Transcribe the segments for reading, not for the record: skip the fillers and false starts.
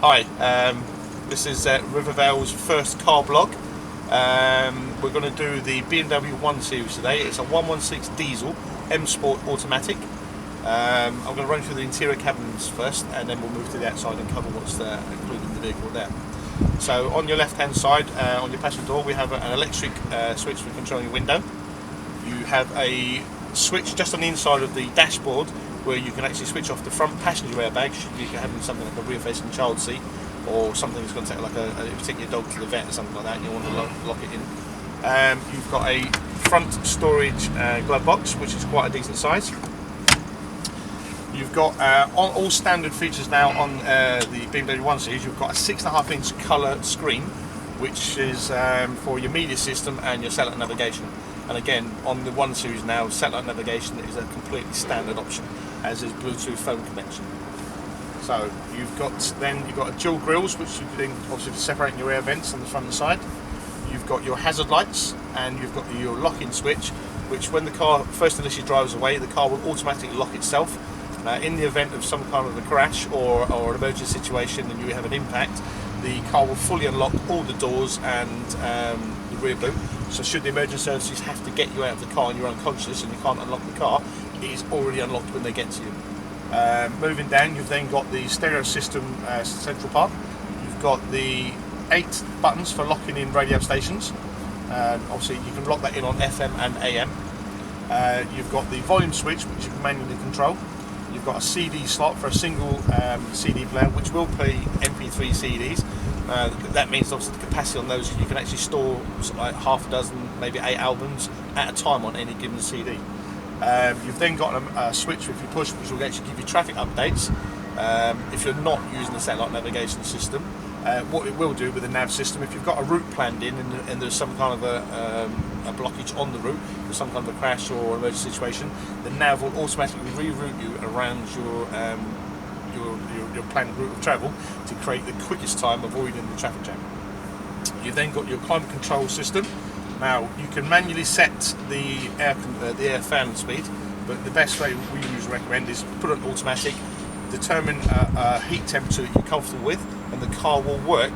Hi, this is Rivervale's first car blog. We're going to do the BMW 1 Series today. It's a 116 diesel M Sport automatic. I'm going to run through the interior cabins first, and then we'll move to the outside and cover what's included in the vehicle there. So on your left hand side, on your passenger door, we have an electric switch for controlling your window. You have a switch just on the inside of the dashboard where you can actually switch off the front passenger airbag should you having something like a rear facing child seat or something that's going to take like take your dog to the vet or something like that and you want to lock it in. You've got a front storage glove box, which is quite a decent size. You've got on all standard features now on the BMW 1 Series. You've got a 6.5-inch colour screen, which is for your media system and your satellite navigation. And again, on the 1 Series now, satellite navigation is a completely standard option, as is Bluetooth phone connection. So you've got a dual grills, which you can obviously separate your air vents on the front and side. You've got your hazard lights, and you've got your lock-in switch, which when the car first initially drives away, the car will automatically lock itself. In the event of some kind of a crash or an emergency situation and you have an impact, the car will fully unlock all the doors and the rear boot. So should the emergency services have to get you out of the car and you're unconscious and you can't unlock the car, it is already unlocked when they get to you. Moving down, you've then got the stereo system central part. You've got the 8 buttons for locking in radio stations. Obviously you can lock that in on FM and AM. You've got the volume switch, which you can manually control. You've got a CD slot for a single CD player, which will play MP3 CDs. That means obviously the capacity on those, you can actually store like half a dozen, maybe 8 albums at a time on any given CD. You've then got a switch if you push, which will actually give you traffic updates if you're not using the satellite navigation system. What it will do with the nav system, if you've got a route planned in and there's some kind of a blockage on the route, or some kind of a crash or emergency situation, the nav will automatically reroute you around your planned route of travel to create the quickest time avoiding the traffic jam. You've then got your climate control system. Now you can manually set the air fan speed, but the best way we usually recommend is put it on automatic, determine a heat temperature that you're comfortable with, and the car will work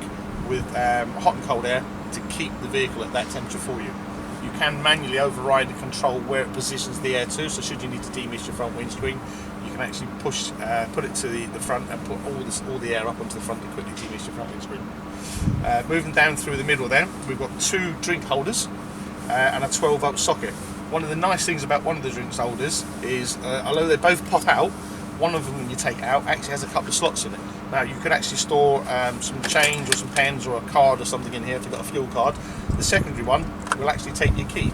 with hot and cold air to keep the vehicle at that temperature for you. You can manually override and control where it positions the air to, so should you need to demist your front windscreen, you can actually put it to the front and put all the air up onto the front to quickly demist your front windscreen. Moving down through the middle there, we've got 2 drink holders and a 12-volt socket. One of the nice things about one of the drink holders is, although they both pop out, one of them when you take it out actually has a couple of slots in it. Now you could actually store some change or some pens or a card or something in here if you've got a fuel card. The secondary one will actually take your key.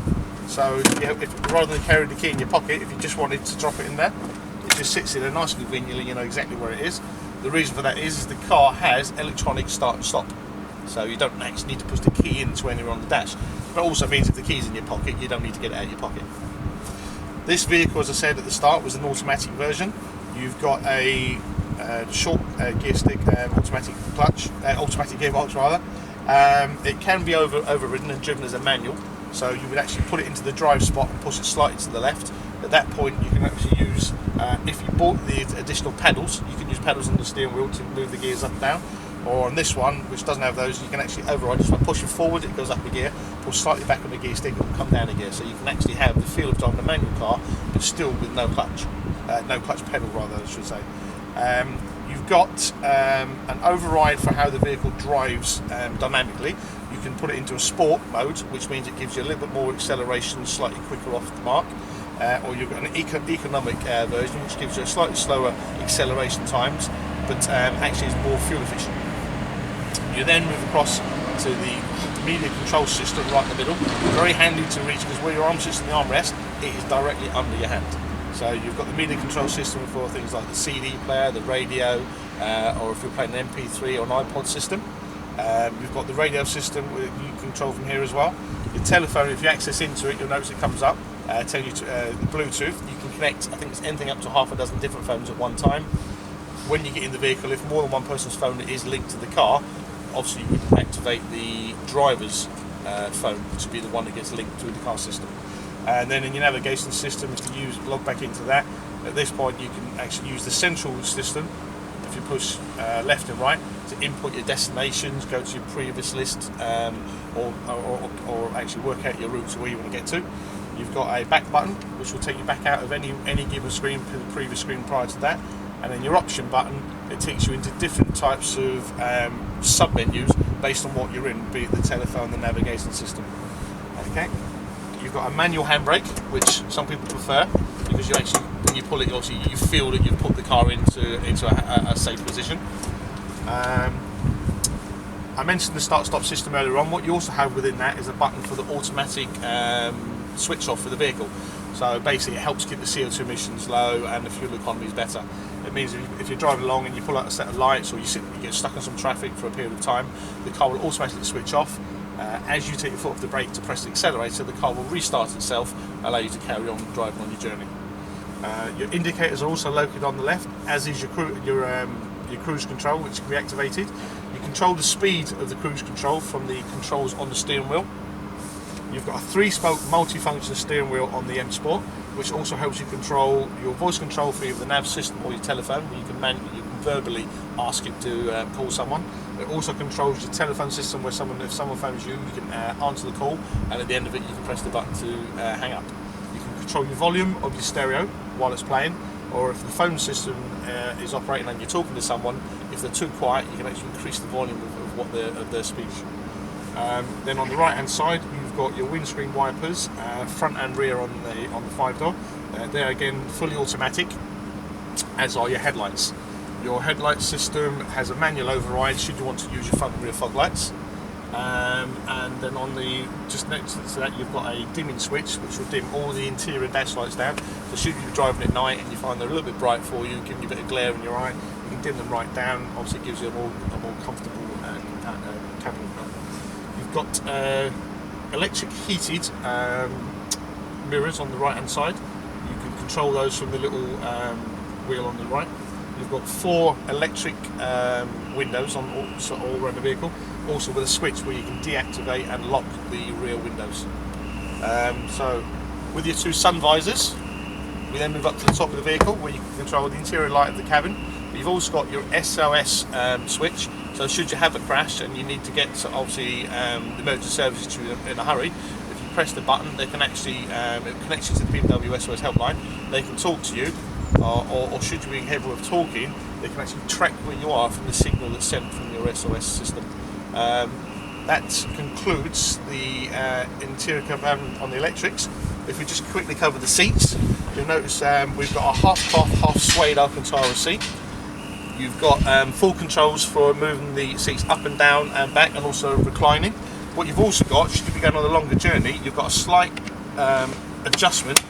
So if rather than carry the key in your pocket, if you just wanted to drop it in there, it just sits in there nice and conveniently, you know exactly where it is. The reason for that is the car has electronic start and stop. So you don't actually need to push the key into anywhere on the dash. But it also means if the key's in your pocket, you don't need to get it out of your pocket. This vehicle, as I said at the start, was an automatic version. You've got a short gear stick, automatic gearbox rather. It can be overridden and driven as a manual, so you would actually put it into the drive spot and push it slightly to the left. At that point you can actually use, if you bought the additional pedals, you can use pedals on the steering wheel to move the gears up and down, or on this one, which doesn't have those, you can actually override just by pushing forward, it goes up a gear, push slightly back on the gear stick, it will come down a gear, so you can actually have the feel of driving a manual car but still with no clutch pedal rather I should say. You've got an override for how the vehicle drives dynamically. You can put it into a sport mode, which means it gives you a little bit more acceleration, slightly quicker off the mark, or you've got an economic version, which gives you a slightly slower acceleration times, but actually is more fuel efficient. You then move across to the media control system right in the middle. Very handy to reach because where your arm sits in the armrest, it is directly under your hand. So you've got the media control system for things like the CD player, the radio, or if you're playing an MP3 or an iPod system. You've got the radio system you control from here as well. Your telephone, if you access into it, you'll notice it comes up, tell you to the Bluetooth. You can connect, I think it's anything up to half a dozen different phones at one time. When you get in the vehicle, if more than one person's phone is linked to the car, obviously you would activate the driver's phone to be the one that gets linked to the car system. And then in your navigation system, if you log back into that, at this point you can actually use the central system if you push left and right to input your destinations, go to your previous list, or actually work out your route to where you want to get to. You've got a back button which will take you back out of any given screen to the previous screen prior to that, and then your option button, it takes you into different types of sub-menus based on what you're in, be it the telephone, the navigation system. Okay. You've got a manual handbrake, which some people prefer, because you actually, when you pull it, obviously you feel that you've put the car into a safe position. I mentioned the start-stop system earlier on. What you also have within that is a button for the automatic switch off for the vehicle. So basically it helps keep the CO2 emissions low and the fuel economy is better. It means if you're driving along and you pull out a set of lights, or you get stuck on some traffic for a period of time, the car will automatically switch off. As you take your foot off the brake to press the accelerator, the car will restart itself, allow you to carry on driving on your journey. Your indicators are also located on the left, as is your cruise control, which can be activated. You control the speed of the cruise control from the controls on the steering wheel. You've got a 3-spoke multi-function steering wheel on the M Sport, which also helps you control your voice control for either the nav system or your telephone. You can verbally ask it to call someone. It also controls your telephone system, where if someone phones you, you can answer the call, and at the end of it you can press the button to hang up. You can control your volume of your stereo while it's playing, or if the phone system is operating and you're talking to someone, if they're too quiet, you can actually increase the volume of their speech. Then on the right hand side, you've got your windscreen wipers, front and rear on the 5-door. They're again fully automatic, as are your headlights. Your headlight system has a manual override should you want to use your front and rear fog lights. And then just next to that, you've got a dimming switch which will dim all the interior dash lights down. So should you be driving at night and you find they're a little bit bright for you, giving you a bit of glare in your eye, you can dim them right down. Obviously it gives you a more comfortable cabin. You've got electric heated mirrors on the right hand side. You can control those from the little wheel on the right. You've got 4 electric windows on all around the vehicle, also with a switch where you can deactivate and lock the rear windows. So with your 2 sun visors, we then move up to the top of the vehicle where you can control the interior light of the cabin. You've also got your SOS switch, so should you have a crash and you need to get obviously the emergency services to you in a hurry, if you press the button, they can actually it connects you to the BMW SOS helpline. They can talk to you, or should you be capable of talking, they can actually track where you are from the signal that's sent from your SOS system. That concludes the interior compartment on the electrics. If we just quickly cover the seats, you'll notice we've got a half suede Alcantara seat. You've got full controls for moving the seats up and down and back, and also reclining. What you've also got, should you be going on a longer journey, you've got a slight adjustment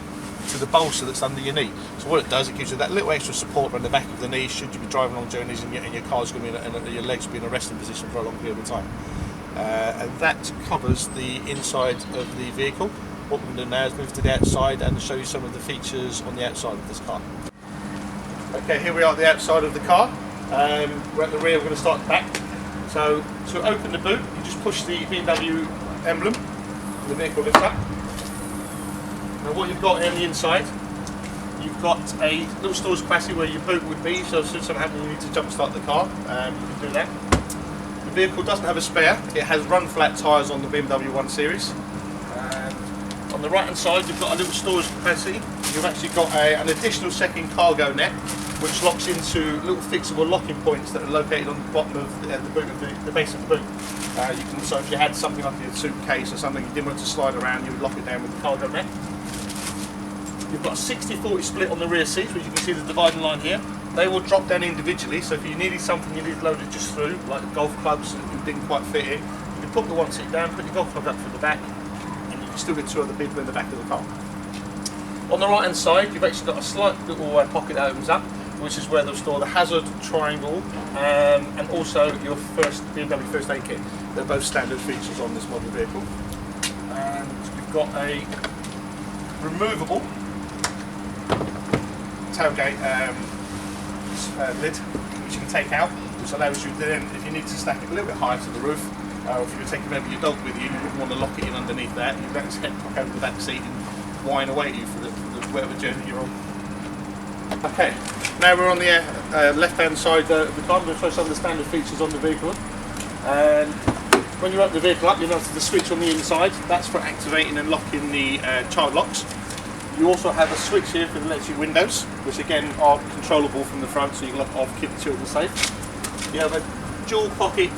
to the bolster that's under your knee. So what it does, it gives you that little extra support on the back of the knee should you be driving long journeys and your car's going to be your legs will be in a resting position for a long period of time. And that covers the inside of the vehicle. What we're going to do now is move to the outside and show you some of the features on the outside of this car. Okay, here we are at the outside of the car. We're at the rear, we're going to start at the back. So to open the boot, you just push the BMW emblem and the vehicle lifts up. Now what you've got on the inside, you've got a little storage capacity where your boot would be, so should something happen you need to jump start the car, you can do that. The vehicle doesn't have a spare, it has run flat tyres on the BMW 1 Series. On the right hand side you've got a little storage capacity. You've actually got an additional second cargo net which locks into little fixable locking points that are located on the bottom of the boot, the base of the boot. You can, so if you had something like a suitcase or something you didn't want to slide around, you would lock it down with the cargo net. You've got a 60-40 split on the rear seats, which you can see the dividing line here. They will drop down individually, so if you needed something you needed loaded just through, like golf clubs that you didn't quite fit in, you can put the one seat down, put your golf club up through the back, and you can still get 2 other people in the back of the car. On the right hand side, you've actually got a slight little pocket that opens up, which is where they'll store the hazard triangle and also your BMW first aid kit. They're both standard features on this model vehicle. And we've got a removable tailgate lid which you can take out, which allows you then, if you need to stack it a little bit higher to the roof, or if you're taking maybe your dog with you, you wouldn't want to lock it in underneath that, you can just pop over the back seat and whine away at you for whatever journey you're on. Okay, now we're on the left-hand side of the car. I'm going to show some of the standard features on the vehicle. And when you open the vehicle up, you'll notice the switch on the inside. That's for activating and locking the child locks. You also have a switch here for the electric windows, which again are controllable from the front, so you can lock off, keep the children safe. You have a dual pocket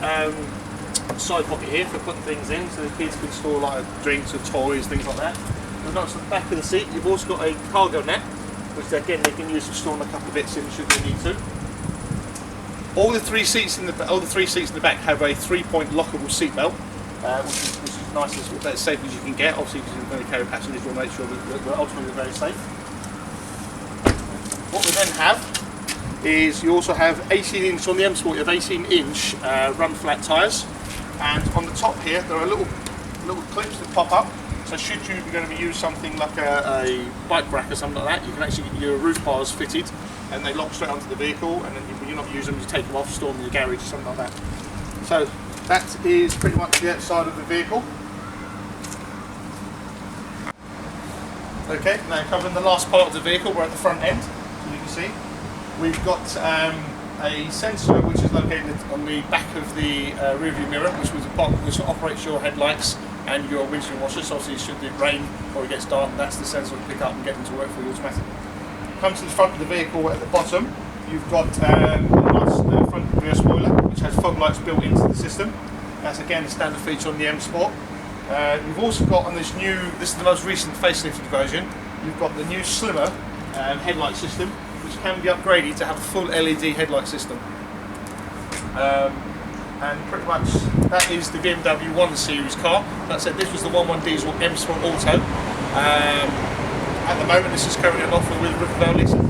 side pocket here for putting things in, so the kids can store like drinks or toys, things like that. You'll notice at the back of the seat, you've also got a cargo net, which again they can use for storing a couple of bits in should they need to. All the three seats in the back have a 3-point lockable seat belt, which is nice as safe as you can get. Obviously, because you're going to carry passengers, we'll make sure that we're ultimately very safe. What we then have is you also have 18-inch on the M Sport. You have 18-inch run flat tyres, and on the top here there are little clips that pop up. So should you be going to be use something like a bike rack or something like that, you can actually get your roof bars fitted, and they lock straight onto the vehicle. And then when you're not using them, you take them off, store them in your garage or something like that. So that is pretty much the outside of the vehicle. Okay, now covering the last part of the vehicle, we're at the front end, as you can see. We've got a sensor which is located on the back of the rear view mirror, which operates your headlights and your windscreen washers. So obviously should it rain or it gets dark, that's the sensor to pick up and get them to work for you automatically. Come to the front of the vehicle at the bottom, you've got a nice front rear spoiler which has fog lights built into the system. That's again a standard feature on the M Sport. You've also got on this is the most recent facelifted version, you've got the new slimmer headlight system, which can be upgraded to have a full LED headlight system. And pretty much that is the BMW 1 Series car. Like I said, this was the 1.1 diesel M Sport Auto. At the moment this is currently on offer with Rivervale.